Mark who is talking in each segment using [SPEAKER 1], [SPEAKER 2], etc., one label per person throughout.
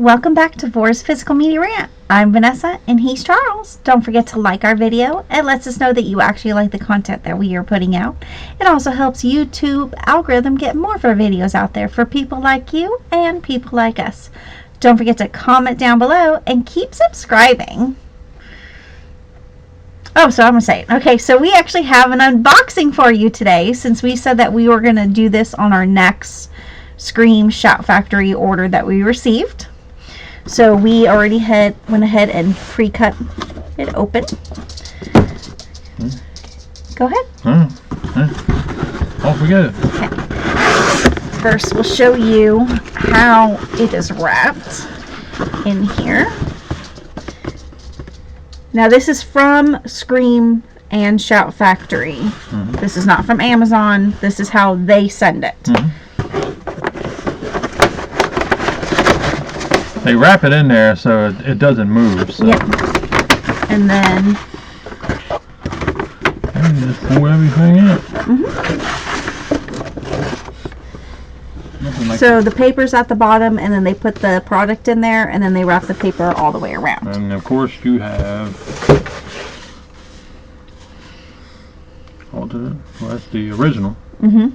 [SPEAKER 1] Welcome back to Vor's Physical Media Rant. I'm Vanessa and he's Charles. Don't forget to like our video. It lets us know that you actually like the content that we are putting out. It also helps YouTube algorithm get more of our videos out there for people like you and people like us. Don't forget to comment down below and keep subscribing. Oh, so I'm going to say it. Okay, so we actually have an unboxing for you today since we said that we were going to do this on our next Scream Shout Factory order that we received. So we already went ahead and pre-cut it open. Go ahead.
[SPEAKER 2] Off we go.
[SPEAKER 1] Okay. First, we'll show you how it is wrapped in here. Now, this is from Scream and Shout Factory. This is not from Amazon. This is how they send it.
[SPEAKER 2] They wrap it in there so it doesn't move. So.
[SPEAKER 1] Yep. And then
[SPEAKER 2] just pull everything in. Like
[SPEAKER 1] so the paper's at the bottom, and then they put the product in there, and then they wrap the paper all the way around.
[SPEAKER 2] And of course you have alternate. Well, that's the original. And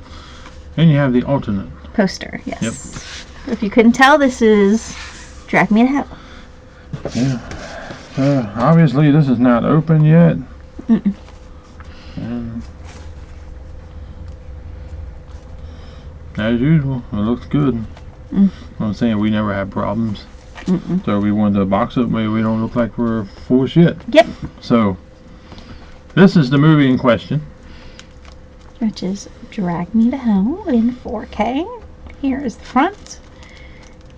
[SPEAKER 2] you have the alternate
[SPEAKER 1] Poster, yes.
[SPEAKER 2] Yep.
[SPEAKER 1] If you couldn't tell, this is Drag Me to Hell.
[SPEAKER 2] Yeah. Obviously this is not open yet. And as usual, it looks good. I'm saying we never have problems. So we wanted to box it where we don't look like we're full of shit.
[SPEAKER 1] Yep.
[SPEAKER 2] So this is the movie in question,
[SPEAKER 1] which is Drag Me to Hell in 4K. Here is the front.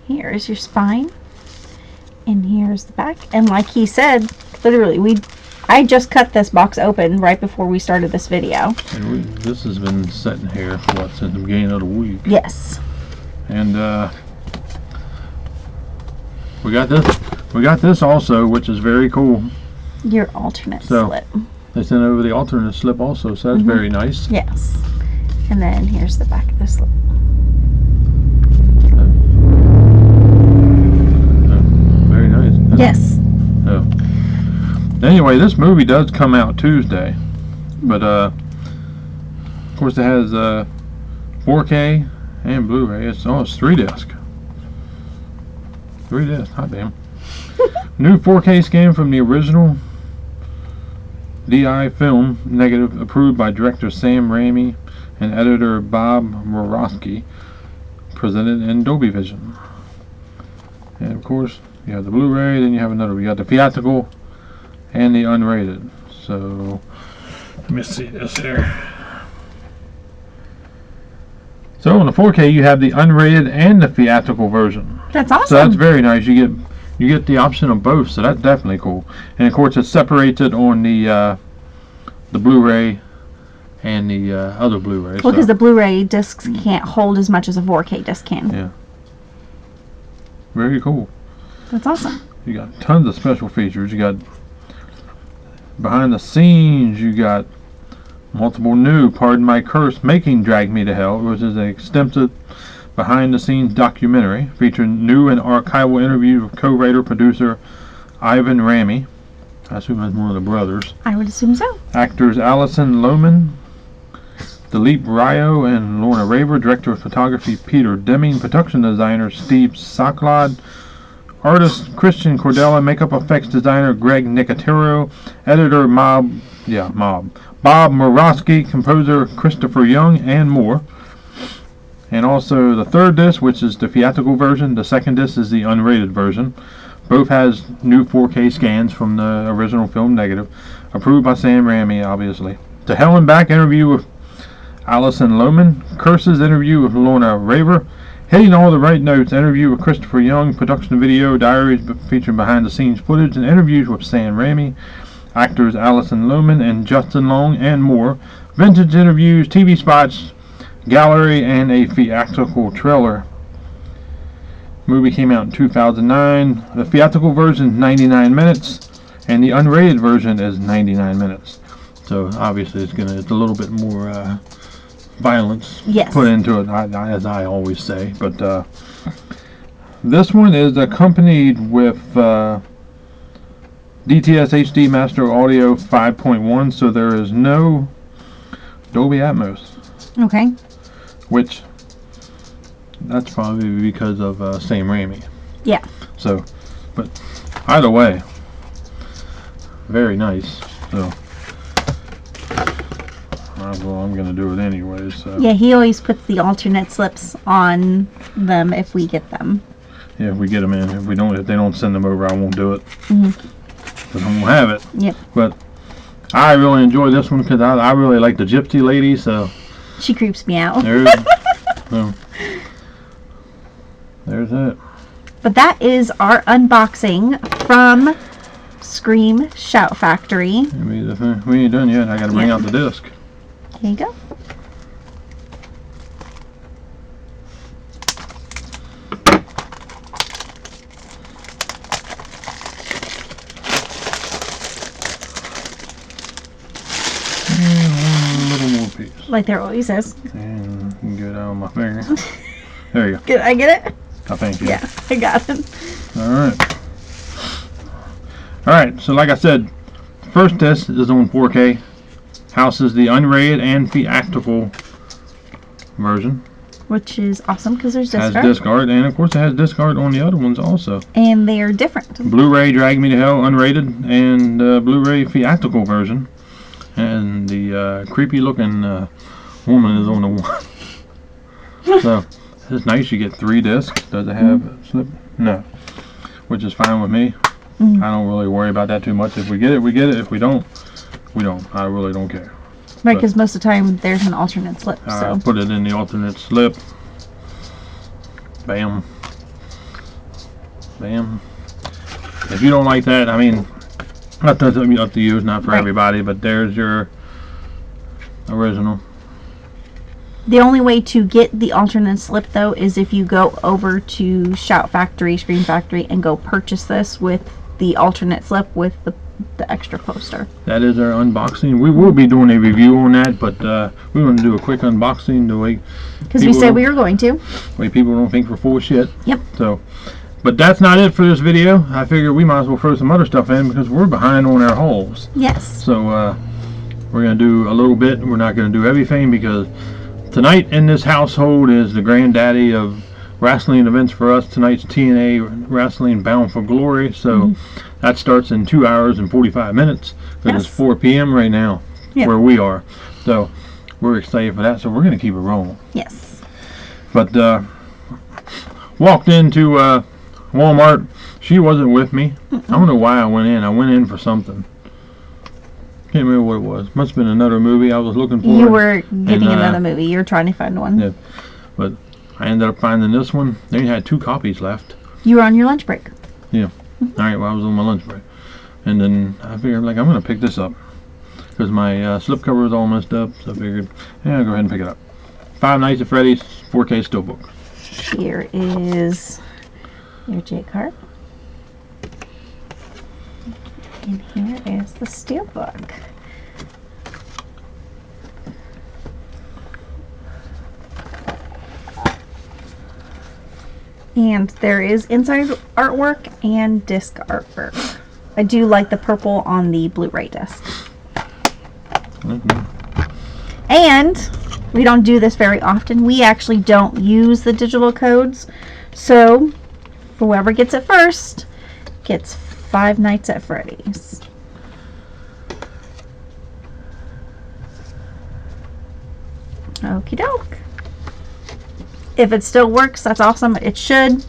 [SPEAKER 1] Here is your spine. And here's the back. And like he said, literally, I just cut this box open right before we started this video.
[SPEAKER 2] And this has been sitting here for what, since the beginning of the week.
[SPEAKER 1] Yes.
[SPEAKER 2] And we got this also, which is very cool.
[SPEAKER 1] Your alternate slip.
[SPEAKER 2] They sent over the alternate slip also, so that's very nice.
[SPEAKER 1] Yes. And then here's the back of the slip.
[SPEAKER 2] Very nice.
[SPEAKER 1] Yes.
[SPEAKER 2] So, anyway, this movie does come out Tuesday, but of course it has 4K and Blu-ray. It's 3-disc. 3-disc, hot damn. New 4K scan from the original DI film negative, approved by director Sam Raimi and editor Bob Murawski, presented in Dolby Vision. And of course you have the Blu-ray, then you have another. You got the theatrical and the unrated. So let me see this here. So on the 4K you have the unrated and the theatrical version.
[SPEAKER 1] That's awesome.
[SPEAKER 2] So that's very nice. You get the option of both, so that's definitely cool. And of course it's separated on the Blu-ray and the other Blu-ray.
[SPEAKER 1] Well, because the Blu-ray discs can't hold as much as a 4K disc can.
[SPEAKER 2] Yeah. Very cool.
[SPEAKER 1] That's awesome.
[SPEAKER 2] You got tons of special features. You got behind the scenes. You got multiple new, pardon my curse, making Drag Me to Hell, which is an extensive behind the scenes documentary featuring new and archival interviews with co-writer producer Ivan Raimi. I assume that's one of the brothers.
[SPEAKER 1] I would assume so.
[SPEAKER 2] Actors Allison Lohman, Dilip Ryo, and Lorna Raver. Director of photography Peter Deming. Production designer Steve Socklod. Artist Christian Cordella. Makeup effects designer Greg Nicotero. Editor Bob Murawski. Composer Christopher Young, and more. And also the third disc, which is the theatrical version. The second disc is the unrated version. Both has new 4K scans from the original film negative, approved by Sam Raimi, obviously. To Hell and Back interview with Allison Lohman. Curses interview with Lorna Raver. Hitting all the right notes interview with Christopher Young. Production video diaries featuring behind the scenes footage and interviews with Sam Raimi. Actors Allison Lohman and Justin Long, and more. Vintage interviews, TV spots, gallery, and a theatrical trailer. Movie came out in 2009. The theatrical version is 99 minutes, and the unrated version is 99 minutes. So obviously it's a little bit more violence put into it, as I always say. But This one is accompanied with DTS HD Master Audio 5.1, so there is no Dolby Atmos,
[SPEAKER 1] Okay.
[SPEAKER 2] which that's probably because of Sam Raimi.
[SPEAKER 1] Yeah.
[SPEAKER 2] So, but either way, very nice. So, well, I'm gonna do it anyway. So.
[SPEAKER 1] Yeah, he always puts the alternate slips on them if we get them.
[SPEAKER 2] Yeah, if we get them in. If we don't, if they don't send them over, I won't do it.
[SPEAKER 1] Mm-hmm.
[SPEAKER 2] But I won't have it.
[SPEAKER 1] Yep.
[SPEAKER 2] But I really enjoy this one because I really like the gypsy lady. So
[SPEAKER 1] She creeps me out.
[SPEAKER 2] there's it.
[SPEAKER 1] But that is our unboxing from Scream Shout Factory.
[SPEAKER 2] We ain't done yet. I got to bring out the disc.
[SPEAKER 1] Here you go.
[SPEAKER 2] And one little more piece.
[SPEAKER 1] Like there always is.
[SPEAKER 2] And you can get it out of my finger. There you go.
[SPEAKER 1] Did I get it?
[SPEAKER 2] I thank you.
[SPEAKER 1] Yeah, I got it.
[SPEAKER 2] Alright. Alright, so like I said, first disc is on 4K. Houses the unrated and theatrical version.
[SPEAKER 1] Which is awesome because there's disc
[SPEAKER 2] Has
[SPEAKER 1] art.
[SPEAKER 2] disc art, and of course it has disc art on the other ones also.
[SPEAKER 1] And they're different.
[SPEAKER 2] Blu-ray Drag Me to Hell unrated, and Blu-ray theatrical version. And the creepy looking woman is on the one. So it's nice. You get 3 discs. Does it have a slip? No. Which is fine with me.
[SPEAKER 1] Mm-hmm.
[SPEAKER 2] I don't really worry about that too much. If we get it, we get it. If we don't, we don't. I really don't care.
[SPEAKER 1] Right, because most of the time there's an alternate slip. So
[SPEAKER 2] Put it in the alternate slip. Bam. Bam. If you don't like that, I mean, that's up to you. It's not for
[SPEAKER 1] Right.
[SPEAKER 2] everybody, but there's your original.
[SPEAKER 1] the only way to get the alternate slip though is if you go over to Shout Factory, Scream Factory, and go purchase this with the alternate slip with the extra poster.
[SPEAKER 2] That is our unboxing. We will be doing a review on that, but we want to do a quick unboxing the way
[SPEAKER 1] Because we
[SPEAKER 2] people
[SPEAKER 1] said
[SPEAKER 2] don't-
[SPEAKER 1] we were going to.
[SPEAKER 2] way people don't think we're full of shit.
[SPEAKER 1] Yep.
[SPEAKER 2] So, but that's not it for this video. I figure we might as well throw some other stuff in because we're behind on our hauls.
[SPEAKER 1] Yes.
[SPEAKER 2] So we're gonna do a little bit. We're not gonna do everything because tonight in this household is the granddaddy of wrestling events for us. Tonight's TNA Wrestling Bound for Glory. So that starts in 2 hours and 45 minutes because it's
[SPEAKER 1] Yes.
[SPEAKER 2] 4 p.m. right now
[SPEAKER 1] Yep.
[SPEAKER 2] where we are. So we're excited for that. So we're gonna keep it rolling.
[SPEAKER 1] Yes.
[SPEAKER 2] But walked into Walmart. She wasn't with me. I don't know why I went in. I went in for something. Can't remember what it was. Must have been another movie I was looking for.
[SPEAKER 1] You were getting
[SPEAKER 2] And,
[SPEAKER 1] another movie. You were trying to find one.
[SPEAKER 2] Yeah. But I ended up finding this one. They had 2 copies left.
[SPEAKER 1] You were on your lunch break.
[SPEAKER 2] All right, well, I was on my lunch break. And then I figured, like, I'm going to pick this up. Because my slipcover was all messed up. So I figured, yeah, I'll go ahead and pick it up. Five Nights at Freddy's 4K Steelbook.
[SPEAKER 1] Here is your J card. And here is the steelbook. And there is inside artwork and disc artwork. I do like the purple on the Blu-ray disc. And we don't do this very often. We actually don't use the digital codes. So whoever gets it first gets Five Nights at Freddy's. Okie doke. If it still works, that's awesome. It should.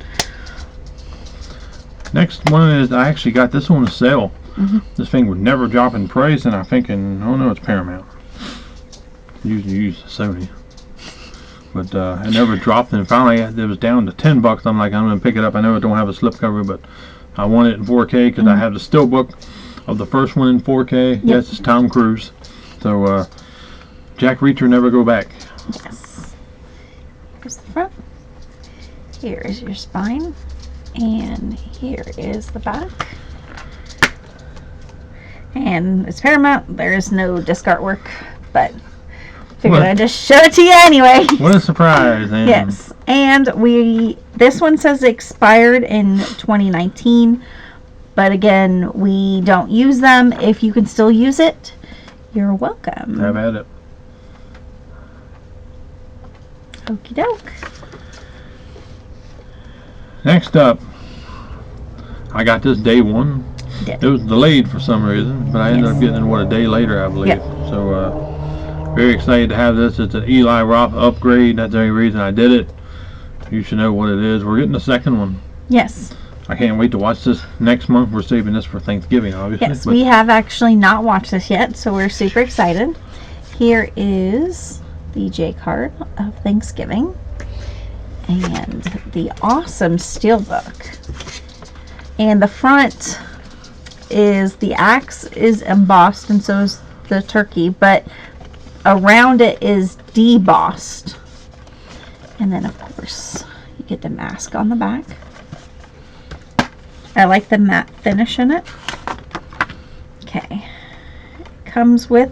[SPEAKER 2] Next one is I actually got this on a sale. This thing would never drop in price, and I'm thinking, oh no, it's Paramount. Usually use Sony, but it never dropped. And finally, it was down to $10. I'm like, I'm gonna pick it up. I know it don't have a slipcover, but I want it in 4K because I have the steelbook of the first one in 4K. Yes, it's Tom Cruise. So Jack Reacher, never go back.
[SPEAKER 1] Yes. Here's the front. Here is your spine. And here is the back. And it's Paramount. There is no disc artwork, but figured
[SPEAKER 2] What?
[SPEAKER 1] I'd just show it to you anyway.
[SPEAKER 2] What a surprise! And
[SPEAKER 1] Yes. And we This one says it expired in 2019, but again, we don't use them. If you can still use it, you're welcome.
[SPEAKER 2] Have at it.
[SPEAKER 1] Okie doke.
[SPEAKER 2] Next up, I got this day one.
[SPEAKER 1] Did.
[SPEAKER 2] It was delayed for some reason, but I ended up getting it, a day later, I believe.
[SPEAKER 1] Yep.
[SPEAKER 2] So, very excited to have this. It's an Eli Roth upgrade. That's the only reason I did it. You should know what it is. We're getting the second one.
[SPEAKER 1] Yes.
[SPEAKER 2] I can't wait to watch this next month. We're saving this for Thanksgiving, obviously.
[SPEAKER 1] Yes, we have actually not watched this yet, so we're super excited. Here is the J card of Thanksgiving and the awesome steelbook. And the front is the axe is embossed, and so is the turkey, but around it is debossed. And then of course you get the mask on the back. I like the matte finish in it. Okay. Comes with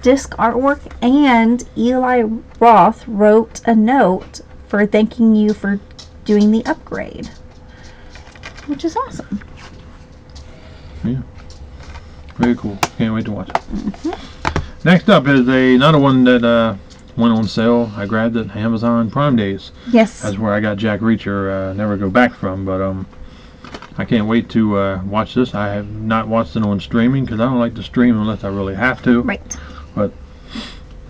[SPEAKER 1] disc artwork, and Eli Roth wrote a note for thanking you for doing the upgrade, which is awesome.
[SPEAKER 2] Yeah. Very cool. Can't wait to watch it. Next up is another one that went on sale. I grabbed it Amazon Prime Days.
[SPEAKER 1] Yes.
[SPEAKER 2] That's where I got Jack Reacher, Never Go Back from. But I can't wait to watch this. I have not watched it on streaming because I don't like to stream unless I really have to.
[SPEAKER 1] Right.
[SPEAKER 2] But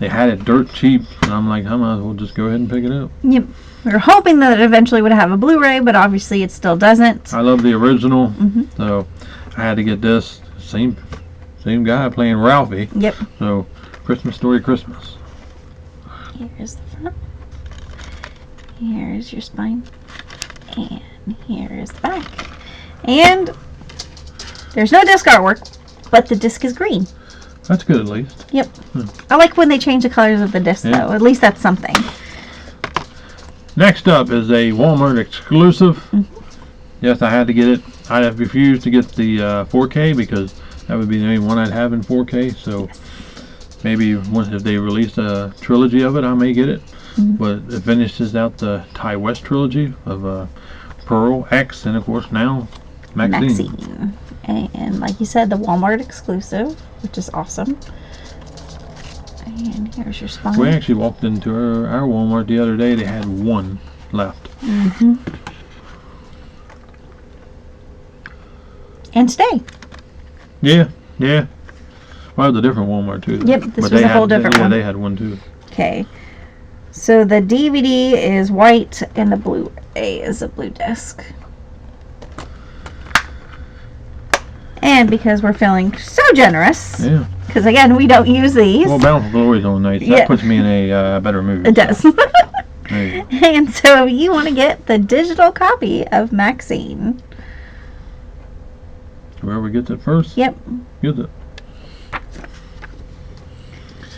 [SPEAKER 2] they had it dirt cheap, and I'm like, I might as well just go ahead and pick it up.
[SPEAKER 1] Yep. We were hoping that it eventually would have a Blu-ray, but obviously it still doesn't.
[SPEAKER 2] I love the original, so I had to get this. Same guy playing Ralphie.
[SPEAKER 1] Yep.
[SPEAKER 2] So, Christmas Story Christmas.
[SPEAKER 1] Here's the front. Here's your spine. And here is the back. And there's no disc artwork, but the disc is green.
[SPEAKER 2] That's good at least.
[SPEAKER 1] Yep. I like when they change the colors of the disc, though. At least that's something.
[SPEAKER 2] Next up is a Walmart exclusive. Yes, I had to get it. I have refused to get the 4K because that would be the only one I'd have in 4K. So maybe if they release a trilogy of it, I may get it. But it finishes out the Ty West trilogy of Pearl, X, and of course now Maxine.
[SPEAKER 1] And like you said, the Walmart exclusive, which is awesome. And here's your spine.
[SPEAKER 2] We actually walked into our Walmart the other day. They had one left.
[SPEAKER 1] And today.
[SPEAKER 2] Yeah. Well, it was a different Walmart too.
[SPEAKER 1] Yep, this was a whole different one.
[SPEAKER 2] Yeah, they had one too.
[SPEAKER 1] Okay. So the DVD is white and the Blu-ray is a blue disc. And because we're feeling so generous, because again, we don't use these.
[SPEAKER 2] Well, Bountiful Glory's on nights. That puts me in a better mood.
[SPEAKER 1] It does. And so you want to get the digital copy of Maxine.
[SPEAKER 2] Whoever gets it first,
[SPEAKER 1] Yep.
[SPEAKER 2] gets it.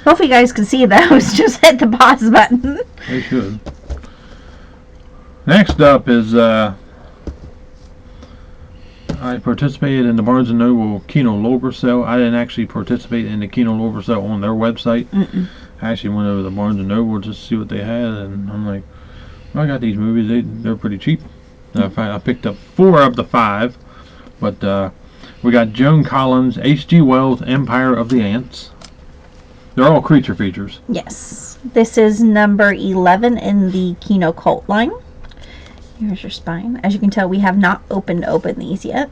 [SPEAKER 1] Hopefully you guys can see those. Just hit the pause button.
[SPEAKER 2] They should. Next up is I participated in the Barnes & Noble Kino Lorber sale. I didn't actually participate in the Kino Lorber sale on their website. I actually went over to Barnes & Noble just to see what they had, and I'm like, well, I got these movies. They're pretty cheap. I picked up 4 of the 5, but we got Joan Collins, H.G. Wells' Empire of the Ants. They're all creature features.
[SPEAKER 1] Yes. This is number 11 in the Kino Cult line. Here's your spine. As you can tell, we have not opened these yet.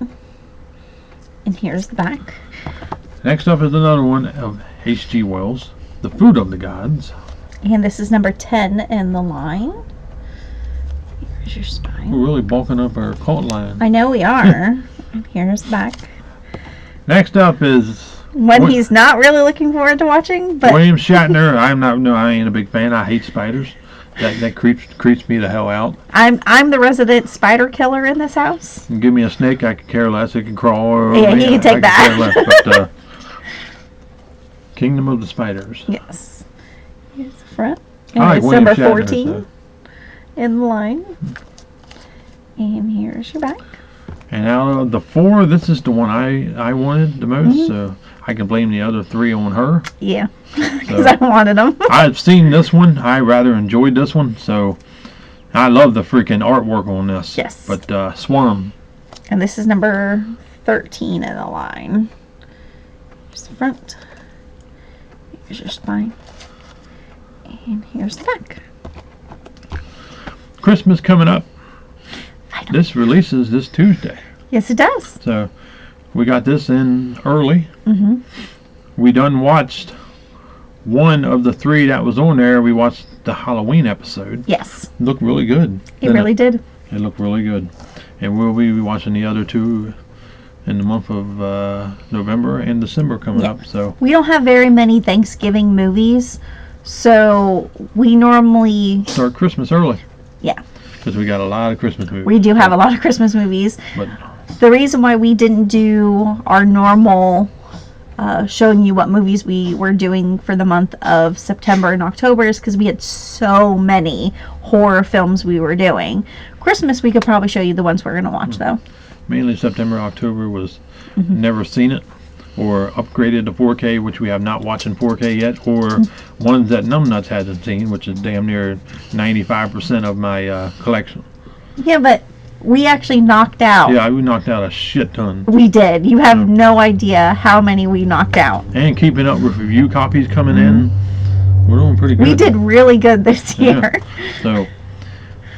[SPEAKER 1] And here's the back.
[SPEAKER 2] Next up is another one of H.G. Wells, The Food of the Gods.
[SPEAKER 1] And this is number 10 in the line. Here's your spine.
[SPEAKER 2] We're really bulking up our cult line.
[SPEAKER 1] I know we are. And here's the back.
[SPEAKER 2] Next up is
[SPEAKER 1] he's not really looking forward to watching, but
[SPEAKER 2] William Shatner. I ain't a big fan. I hate spiders. That creeps me the hell out.
[SPEAKER 1] I'm the resident spider killer in this house.
[SPEAKER 2] Give me a snake, I could care less. It can crawl over
[SPEAKER 1] Yeah,
[SPEAKER 2] me.
[SPEAKER 1] he can take that.
[SPEAKER 2] Care less, but Kingdom of the Spiders.
[SPEAKER 1] Yes. Here's the front.
[SPEAKER 2] I like
[SPEAKER 1] it's
[SPEAKER 2] William
[SPEAKER 1] number
[SPEAKER 2] Shatner,
[SPEAKER 1] 14 in the line. And here's your back.
[SPEAKER 2] And out of the 4, this is the one I wanted the most. So I can blame the other 3 on her.
[SPEAKER 1] Yeah, because I wanted them.
[SPEAKER 2] I've seen this one. I rather enjoyed this one. So I love the freaking artwork on this.
[SPEAKER 1] Yes.
[SPEAKER 2] But Swarm.
[SPEAKER 1] And this is number 13 in the line. Here's the front. Here's your spine. And here's the back.
[SPEAKER 2] Christmas coming up. This releases this Tuesday.
[SPEAKER 1] Yes, it does.
[SPEAKER 2] So we got this in early.
[SPEAKER 1] Mm-hmm.
[SPEAKER 2] We done watched one of the 3 that was on there. We watched the Halloween episode.
[SPEAKER 1] Yes.
[SPEAKER 2] It looked really good.
[SPEAKER 1] It really did.
[SPEAKER 2] It looked really good. And we'll be watching the other 2 in the month of November and December coming up. So
[SPEAKER 1] we don't have very many Thanksgiving movies, so we normally
[SPEAKER 2] start Christmas early.
[SPEAKER 1] Yeah.
[SPEAKER 2] Because we got a lot of Christmas movies.
[SPEAKER 1] We do have a lot of Christmas movies.
[SPEAKER 2] But
[SPEAKER 1] the reason why we didn't do our normal showing you what movies we were doing for the month of September and October is because we had so many horror films we were doing. Christmas, we could probably show you the ones we're going to watch, though.
[SPEAKER 2] Mainly September, October was never seen it, or upgraded to 4K, which we have not watched in 4K yet, or ones that Numbnuts hasn't seen, which is damn near 95% of my collection.
[SPEAKER 1] Yeah, but we actually knocked out.
[SPEAKER 2] Yeah, we knocked out a shit ton.
[SPEAKER 1] We did. You have no idea how many we knocked out.
[SPEAKER 2] And keeping up with review copies coming in, we're doing pretty good.
[SPEAKER 1] We did really good this year.
[SPEAKER 2] Yeah. So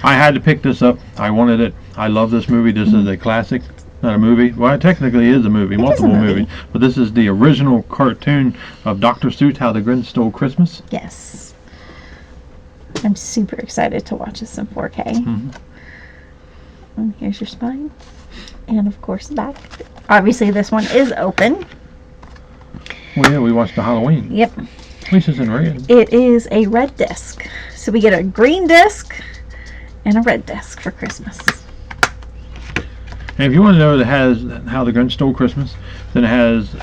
[SPEAKER 2] I had to pick this up. I wanted it. I love this movie. This is a classic. Not a movie. Well, it technically is a movie. Multiple movies. But this is the original cartoon of Dr. Seuss, How the Grinch Stole Christmas.
[SPEAKER 1] Yes. I'm super excited to watch this in 4K.
[SPEAKER 2] Mm-hmm.
[SPEAKER 1] And here's your spine. And, of course, the back. Obviously, this one is open.
[SPEAKER 2] Well, yeah, we watched the Halloween.
[SPEAKER 1] Yep.
[SPEAKER 2] At least it's in red.
[SPEAKER 1] It is a red disc. So we get a green disc and a red disc for Christmas.
[SPEAKER 2] And if you want to know that it has How the Grinch Stole Christmas, then it has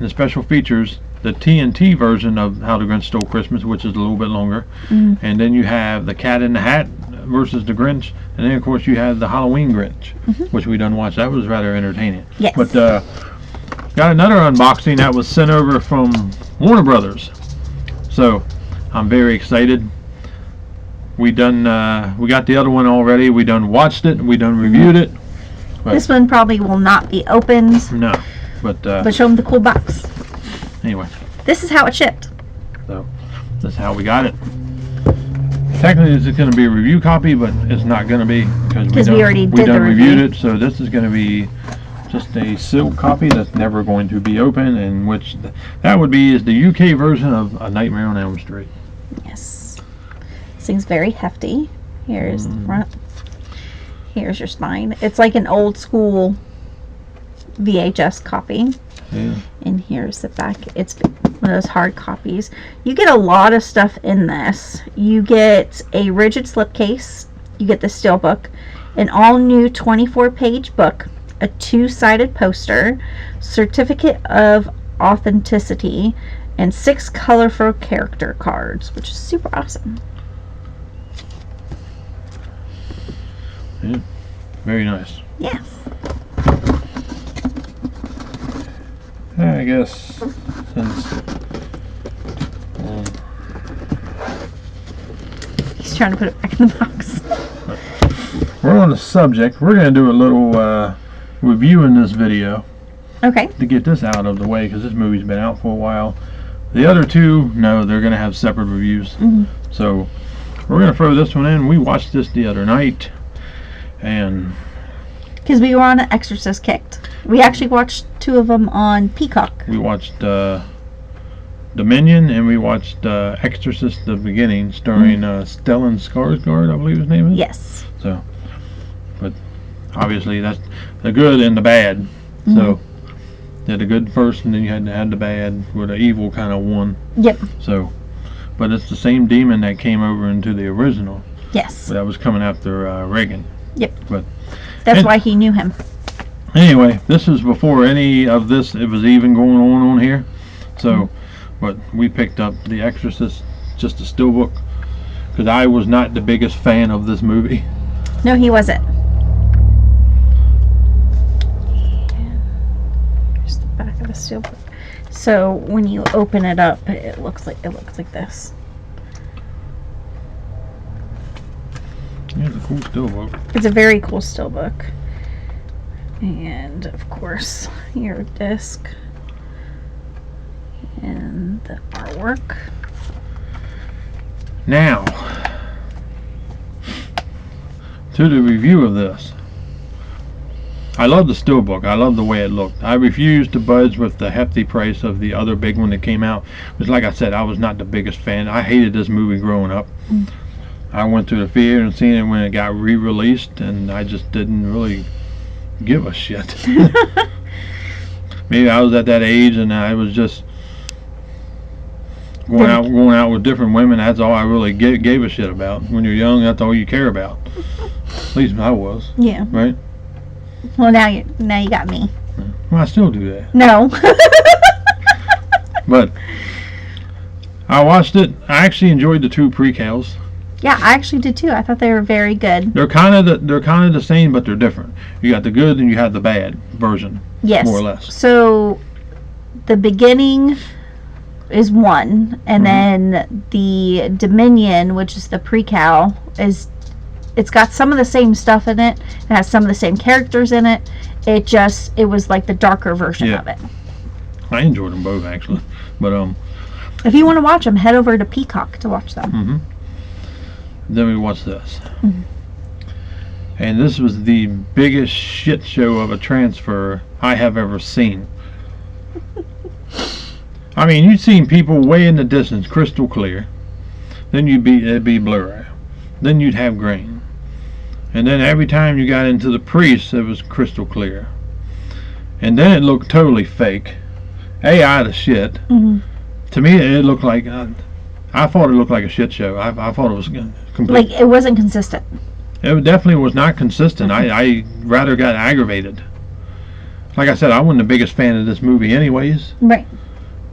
[SPEAKER 2] the special features, the TNT version of How the Grinch Stole Christmas, which is a little bit longer. And then you have the Cat in the Hat versus the Grinch. And then, of course, you have the Halloween Grinch, which we done watch. That was rather entertaining.
[SPEAKER 1] Yes.
[SPEAKER 2] But got another unboxing that was sent over from Warner Brothers. So I'm very excited. We got the other one already. We done watched it. We done reviewed it. But
[SPEAKER 1] this one probably will not be opened.
[SPEAKER 2] No, but
[SPEAKER 1] show them the cool box.
[SPEAKER 2] Anyway,
[SPEAKER 1] this is how it shipped.
[SPEAKER 2] So that's how we got it. Technically, this is going to be a review copy, but it's not going to be because
[SPEAKER 1] we already did the review.
[SPEAKER 2] Reviewed it. So this is going to be just a sealed copy that's never going to be open, and which that would be is the UK version of A Nightmare on Elm Street.
[SPEAKER 1] Yes. This thing's very hefty. Here's the front. Here's your spine. It's like an old school VHS copy.
[SPEAKER 2] Yeah.
[SPEAKER 1] And here's the back. It's one of those hard copies. You get a lot of stuff in this. You get a rigid slipcase. You get the steelbook, an all-new 24-page book, a 2-sided poster, certificate of authenticity, and 6 colorful character cards, which is super awesome.
[SPEAKER 2] Yeah. Very nice.
[SPEAKER 1] Yes.
[SPEAKER 2] I guess since
[SPEAKER 1] He's trying to put it back in the box.
[SPEAKER 2] we're on the subject, we're going to do a little review in this video.
[SPEAKER 1] Okay.
[SPEAKER 2] To get this out of the way, because this movie's been out for a while. The other two, no, they're going to have separate reviews. So we're going to throw this one in. We watched this the other night, and
[SPEAKER 1] because we were on an Exorcist kick. We actually watched 2 of them on Peacock.
[SPEAKER 2] We watched Dominion, and we watched Exorcist: The Beginning, starring Stellan Skarsgård, I believe his name is.
[SPEAKER 1] Yes.
[SPEAKER 2] So, but obviously that's the good and the bad. So, you had the good first, and then you had the bad, where the evil kind of won.
[SPEAKER 1] Yep.
[SPEAKER 2] So, but it's the same demon that came over into the original.
[SPEAKER 1] Yes.
[SPEAKER 2] That was coming after Reagan.
[SPEAKER 1] Yep.
[SPEAKER 2] But
[SPEAKER 1] that's why he knew him.
[SPEAKER 2] Anyway, this is before any of this it was even going on here. So, but we picked up The Exorcist, just a steelbook, because I was not the biggest fan of this movie.
[SPEAKER 1] No, he wasn't. Here's the back of the steelbook. So when you open it up, it looks like this.
[SPEAKER 2] Yeah, it's a cool steelbook.
[SPEAKER 1] It's a very cool steelbook. And, of course, your disc. And the artwork.
[SPEAKER 2] Now, to the review of this. I love the steelbook. I love the way it looked. I refused to budge with the hefty price of the other big one that came out. Because like I said, I was not the biggest fan. I hated this movie growing up. I went to the theater and seen it when it got re-released, and I just didn't really give a shit. Maybe I was at that age and I was just going out with different women. That's all I really gave a shit about. When you're young, that's all you care about. At least I was.
[SPEAKER 1] Yeah.
[SPEAKER 2] Right?
[SPEAKER 1] Well, now you got me.
[SPEAKER 2] Well, I still do that.
[SPEAKER 1] No.
[SPEAKER 2] But I watched it. I actually enjoyed the 2 prequels.
[SPEAKER 1] Yeah, I actually did too. I thought they were very good.
[SPEAKER 2] They're kind of the same, but they're different. You got the good and you have the bad version.
[SPEAKER 1] Yes.
[SPEAKER 2] More or less.
[SPEAKER 1] So the beginning is one, and then the Dominion, which is the prequel, it's got some of the same stuff in it. It has some of the same characters in it. It was like the darker version of it.
[SPEAKER 2] I enjoyed them both actually, but
[SPEAKER 1] if you want to watch them, head over to Peacock to watch them.
[SPEAKER 2] Then we watched this, and this was the biggest shit show of a transfer I have ever seen. I mean, you'd seen people way in the distance, crystal clear. Then it'd be Blu-ray. Then you'd have grain. And then every time you got into the priest, it was crystal clear. And then it looked totally fake. AI the shit. To me, it looked like... I thought it looked like a shit show. I thought it was complete.
[SPEAKER 1] Like, it wasn't consistent.
[SPEAKER 2] It definitely was not consistent. I rather got aggravated. Like I said, I wasn't the biggest fan of this movie anyways.
[SPEAKER 1] Right.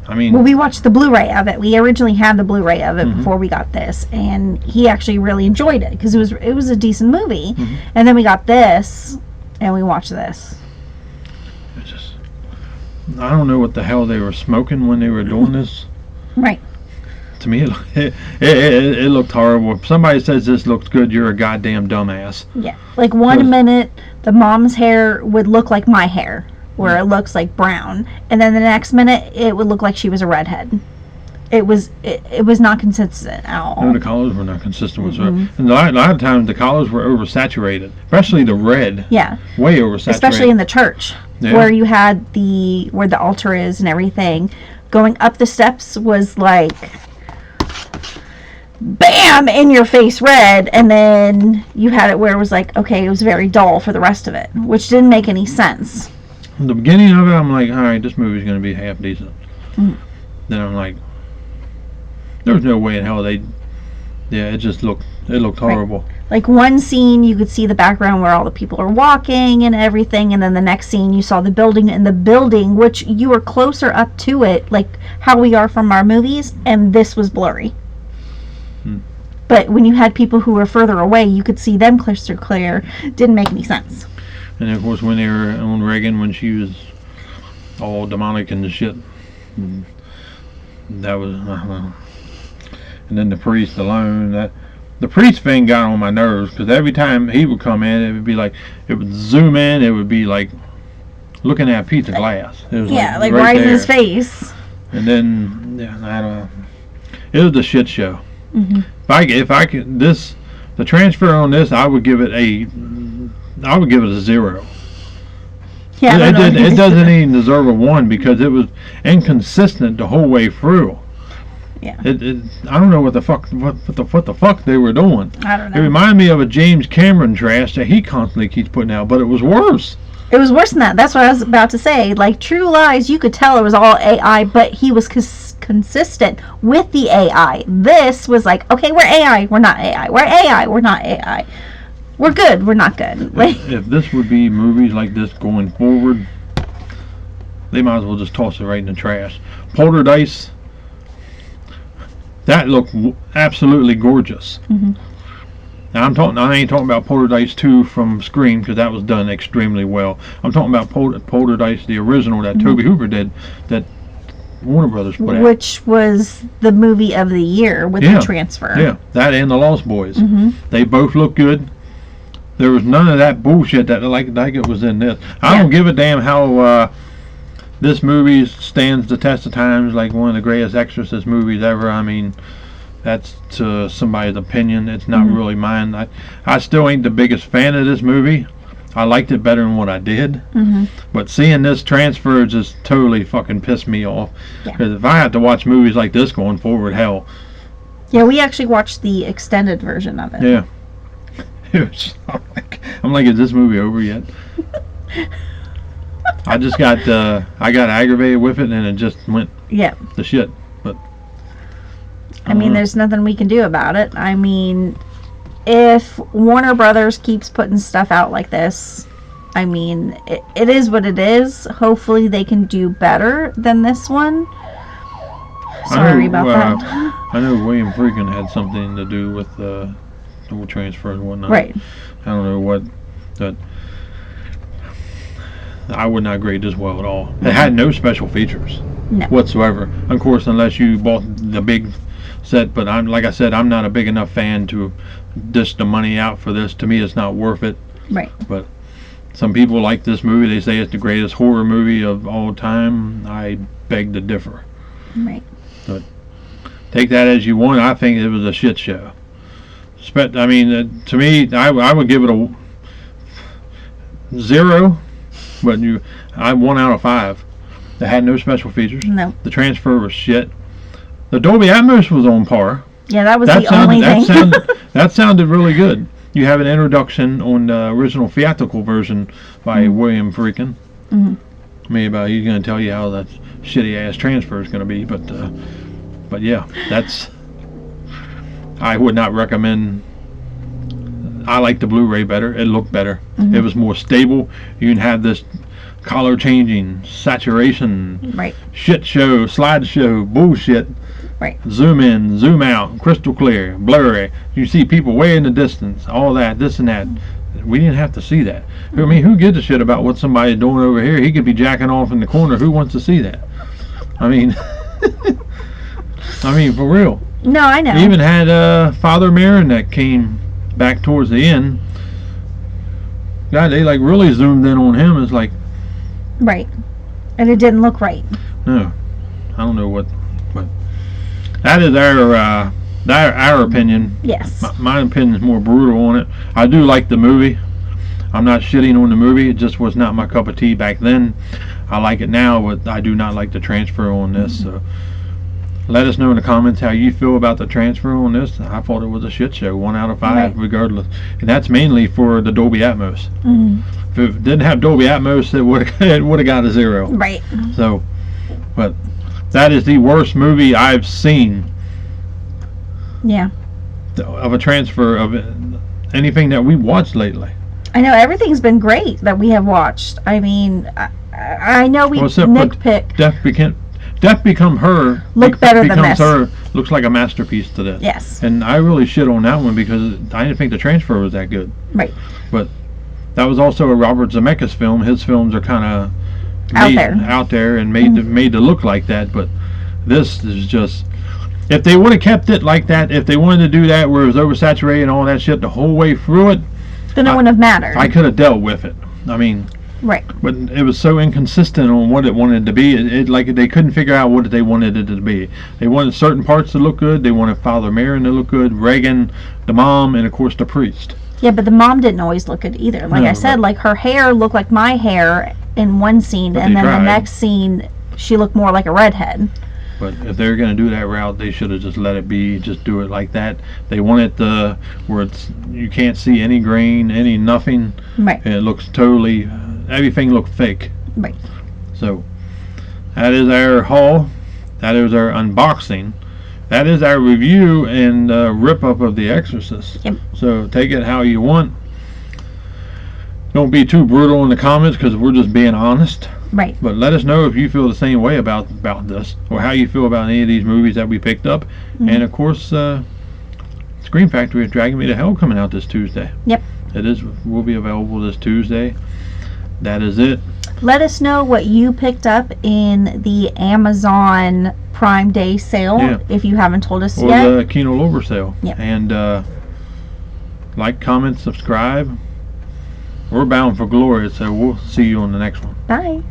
[SPEAKER 2] I mean...
[SPEAKER 1] Well, we watched the Blu-ray of it. We originally had the Blu-ray of it before we got this, and he actually really enjoyed it because it was a decent movie. And then we got this, and we watched this.
[SPEAKER 2] It's just... I don't know what the hell they were smoking when they were doing this.
[SPEAKER 1] Right.
[SPEAKER 2] To me, it looked horrible. If somebody says this looks good, you're a goddamn dumbass.
[SPEAKER 1] Yeah. Like, one minute, the mom's hair would look like my hair, where it looks like brown, and then the next minute, it would look like she was a redhead. It was not consistent at all.
[SPEAKER 2] No, the colors were not consistent whatsoever. And a lot of times, the colors were oversaturated, especially the red.
[SPEAKER 1] Yeah.
[SPEAKER 2] Way oversaturated.
[SPEAKER 1] Especially in the church, where you had where the altar is and everything. Going up the steps was like... bam, in your face red, and then you had it where it was like, okay, it was very dull for the rest of it, which didn't make any sense.
[SPEAKER 2] In the beginning of it, I'm like, alright, this movie's going to be half decent. Then I'm like, there's no way in hell it looked horrible.
[SPEAKER 1] Right. Like, one scene, you could see the background where all the people are walking and everything, and then the next scene, you saw the building, and the building, which you were closer up to it, like how we are from our movies, and this was blurry. But when you had people who were further away, you could see them crystal clear. Didn't make any sense.
[SPEAKER 2] And of course, when they were on Reagan, when she was all demonic and the shit, that was. And then the priest alone. The priest thing got on my nerves because every time he would come in, it would be like it would zoom in. It would be like looking at a piece of glass. It was
[SPEAKER 1] like right in his face.
[SPEAKER 2] And then I don't know. It was a shit show. If I could the transfer on this, I would give it a 0.
[SPEAKER 1] Yeah,
[SPEAKER 2] it doesn't even deserve a 1 because it was inconsistent the whole way through.
[SPEAKER 1] Yeah.
[SPEAKER 2] I don't know what the fuck they were doing.
[SPEAKER 1] I don't know.
[SPEAKER 2] It reminded me of a James Cameron trash that he constantly keeps putting out, but it was worse.
[SPEAKER 1] It was worse than that. That's what I was about to say. Like, True Lies, you could tell it was all AI, but he was consistent with the AI. This was like, okay, we're AI, we're not AI. We're AI, we're not AI. We're good, we're not good.
[SPEAKER 2] If this would be movies like this going forward, they might as well just toss it right in the trash. Poltergeist, that looked absolutely gorgeous. Now I ain't talking about Poltergeist 2 from Scream because that was done extremely well. I'm talking about Poltergeist, the original that Tobe Hooper did, that Warner Brothers put out.
[SPEAKER 1] Which was the movie of the year with the transfer.
[SPEAKER 2] Yeah, that and The Lost Boys. They both look good. There was none of that bullshit that like it was in this. I
[SPEAKER 1] Yeah.
[SPEAKER 2] don't give a damn how this movie stands the test of times, like one of the greatest Exorcist movies ever. I mean, that's somebody's opinion. It's not really mine. I still ain't the biggest fan of this movie. I liked it better than what I did. But seeing this transfer just totally fucking pissed me off.
[SPEAKER 1] Yeah.
[SPEAKER 2] Because if I had to watch movies like this going forward, hell,
[SPEAKER 1] Yeah, we actually watched the extended version of it.
[SPEAKER 2] yeah. It was, I'm like, is this movie over yet? I just got aggravated with it, and it just went
[SPEAKER 1] Yeah.
[SPEAKER 2] to shit. But
[SPEAKER 1] I mean, there's nothing we can do about it. I mean, if Warner Brothers keeps putting stuff out like this, I mean, it is what it is. Hopefully they can do better than this one. Sorry about that.
[SPEAKER 2] I know William Friedkin had something to do with the transfer and whatnot.
[SPEAKER 1] Right.
[SPEAKER 2] I don't know what, but I would not grade this well at all. It had no special features whatsoever. Of course, unless you bought the big set. But like I said, I'm not a big enough fan to dish the money out for this. To me, it's not worth it.
[SPEAKER 1] Right.
[SPEAKER 2] But some people like this movie. They say it's the greatest horror movie of all time. I beg to differ.
[SPEAKER 1] Right.
[SPEAKER 2] But take that as you want. I think it was a shit show. I mean, to me, I would give it a 0, but 1 out of 5. It had no special features.
[SPEAKER 1] No.
[SPEAKER 2] The transfer was shit. The Dolby Atmos was on par.
[SPEAKER 1] Yeah, that was the only thing.
[SPEAKER 2] That sounded really good. You have an introduction on the original theatrical version by William Friedkin. Maybe he's going to tell you how that shitty ass transfer is going to be, but yeah, that's. I would not recommend. I like the Blu-ray better. It looked better. It was more stable. You can have this color changing, saturation, shit show, slideshow, bullshit.
[SPEAKER 1] Right.
[SPEAKER 2] Zoom in, zoom out, crystal clear, blurry. You see people way in the distance, all that, this and that. We didn't have to see that. I mean, who gives a shit about what somebody's doing over here? He could be jacking off in the corner. Who wants to see that? I mean, for real.
[SPEAKER 1] No, I know.
[SPEAKER 2] They even had Father Marin that came back towards the end. God, they like really zoomed in on him. It's like,
[SPEAKER 1] right, and it didn't look right.
[SPEAKER 2] No, I don't know what, but that is our opinion.
[SPEAKER 1] Yes.
[SPEAKER 2] My opinion is more brutal on it. I do like the movie. I'm not shitting on the movie. It just was not my cup of tea back then. I like it now, but I do not like the transfer on this. So let us know in the comments how you feel about the transfer on this. I thought it was a shit show, 1 out of 5, regardless. And that's mainly for the Dolby Atmos. If it didn't have Dolby Atmos, it would have got a 0.
[SPEAKER 1] Right.
[SPEAKER 2] So, but that is the worst movie I've seen.
[SPEAKER 1] Yeah.
[SPEAKER 2] Of a transfer of anything that we've watched lately.
[SPEAKER 1] I know everything's been great that we have watched. I mean, I know we nitpick.
[SPEAKER 2] Death Become Her
[SPEAKER 1] look better than this.
[SPEAKER 2] Her looks like a masterpiece to this.
[SPEAKER 1] Yes.
[SPEAKER 2] And I really shit on that one because I didn't think the transfer was that good.
[SPEAKER 1] Right.
[SPEAKER 2] But that was also a Robert Zemeckis film. His films are kind of out there and made to look like that. But this is just. If they would have kept it like that, if they wanted to do that where it was oversaturated and all that shit the whole way through it,
[SPEAKER 1] then it wouldn't have mattered.
[SPEAKER 2] I could have dealt with it. I mean,
[SPEAKER 1] right.
[SPEAKER 2] But it was so inconsistent on what it wanted to be. It like they couldn't figure out what they wanted it to be. They wanted certain parts to look good. They wanted Father Marin to look good, Reagan, the mom, and of course the priest.
[SPEAKER 1] Yeah, but the mom didn't always look good either. Like I said, like her hair looked like my hair in one scene, and then the next scene she looked more like a redhead.
[SPEAKER 2] But if they're going to do that route, they should have just let it be. Just do it like that. They want it where you can't see any grain, any nothing.
[SPEAKER 1] Right.
[SPEAKER 2] And it looks totally, everything looked fake.
[SPEAKER 1] Right.
[SPEAKER 2] So that is our haul. That is our unboxing. That is our review and rip up of The Exorcist.
[SPEAKER 1] Yep.
[SPEAKER 2] So take it how you want. Don't be too brutal in the comments because we're just being honest.
[SPEAKER 1] Right.
[SPEAKER 2] But let us know if you feel the same way about this, or how you feel about any of these movies that we picked up. And of course, Scream Factory is Dragging Me to Hell coming out this Tuesday.
[SPEAKER 1] Yep.
[SPEAKER 2] Will be available this Tuesday. That is it.
[SPEAKER 1] Let us know what you picked up in the Amazon Prime Day sale if you haven't told us yet.
[SPEAKER 2] Or the Kino Lover sale.
[SPEAKER 1] Yep.
[SPEAKER 2] And like, comment, subscribe. we're bound for glory, so we'll see you on the next one.
[SPEAKER 1] Bye.